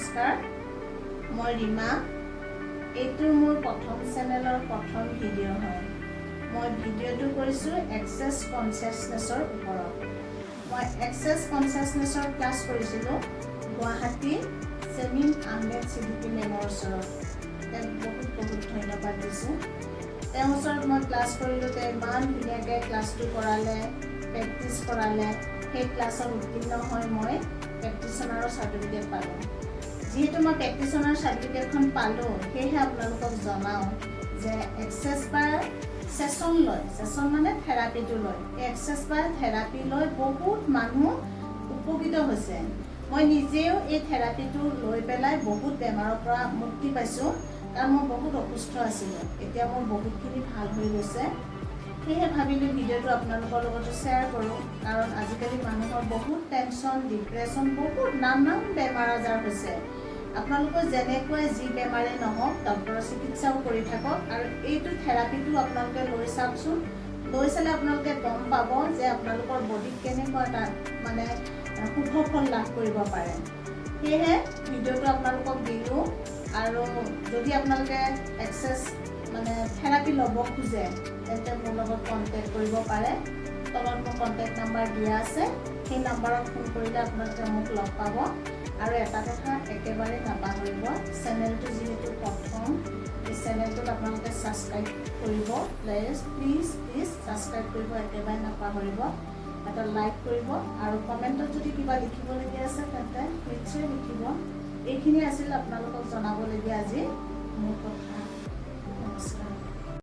নমস্কাৰ, মই ৰীমা। এইটো মোৰ প্ৰথম চেনেলৰ প্ৰথম ভিডিঅ' হয়। মই ভিডিঅ'টো কৰিছোঁ এক্সেছ কনচিয়াছনেছৰ ওপৰত। মই এক্সেছ কনচিয়াছনেছৰ ক্লাছ কৰিছিলোঁ গুৱাহাটী চেমিন আহমেদ ছিদ্দিকী মেমৰ ওচৰত। তেওঁক বহুত ধন্যবাদ দিছোঁ। তেওঁৰ ওচৰত মই ক্লাছ কৰিলোঁ, তেওঁ ইমান ধুনীয়াকৈ ক্লাছটো কৰালে, প্ৰেক্টিছ কৰালে। সেই ক্লাছত উত্তীৰ্ণ হৈ মই প্ৰেক্টিশ্যনাৰৰ চাৰ্টিফিকেট পালোঁ। যিহেতু মই প্ৰেক্টিশ্যনাৰ চাৰ্টিফিকেটখন পালোঁ, সেয়েহে আপোনালোকক জনাওঁ যে এক্সেছ বাৰ ছেশ্যন মানে থেৰাপিটো লয়। এই এক্সেছ বাৰ থেৰাপি লৈ বহুত মানুহ উপকৃত হৈছে। মই নিজেও এই থেৰাপিটো লৈ পেলাই বহুত বেমাৰৰ পৰা মুক্তি পাইছোঁ, কাৰণ মই বহুত অসুস্থ আছিলোঁ। এতিয়া মোৰ বহুতখিনি ভাল হৈ গৈছে। সেয়েহে ভাবিলোঁ ভিডিঅ'টো আপোনালোকৰ লগতো শ্বেয়াৰ কৰোঁ, কাৰণ আজিকালি মানুহৰ বহুত টেনশ্যন, ডিপ্ৰেশ্যন, বহুত নানান বেমাৰ আজাৰ হৈছে। আপোনালোকৰ যেনেকুৱাই যি বেমাৰেই নহওক, ডক্টৰৰ চিকিৎসাও কৰি থাকক, আৰু এইটো থেৰাপিটো আপোনালোকে লৈ চাওকচোন। লৈ চালে আপোনালোকে গম পাব যে আপোনালোকৰ বডিত কেনেকুৱা এটা মানে সুফল লাভ কৰিব পাৰে। সেয়েহে ভিডিঅ'টো আপোনালোকক দিলোঁ, আৰু যদি আপোনালোকে এক্সেছ মানে থেৰাপি ল'ব খোজে, তেন্তে মোৰ লগত কণ্টেক্ট কৰিব পাৰে। তলত মোৰ কণ্টেক্ট নাম্বাৰ দিয়া আছে, সেই নাম্বাৰত ফোন কৰিলে আপোনালোকে মোক লগ পাব। আৰু এটা কথা একেবাৰে নাপাহৰিব, চেনেলটো যিহেতু প্ৰথম, এই চেনেলটোত আপোনালোকে ছাবস্ক্ৰাইব কৰিব। প্লিজ ছাবস্ক্ৰাইব কৰিব একেবাৰে নাপাহৰিব। এটা লাইক কৰিব, আৰু কমেণ্টত যদি কিবা লিখিবলগীয়া আছে তেন্তে নিশ্চয় লিখিব। এইখিনি আছিল আপোনালোকক জনাবলগীয়া আজি মোৰ কথা।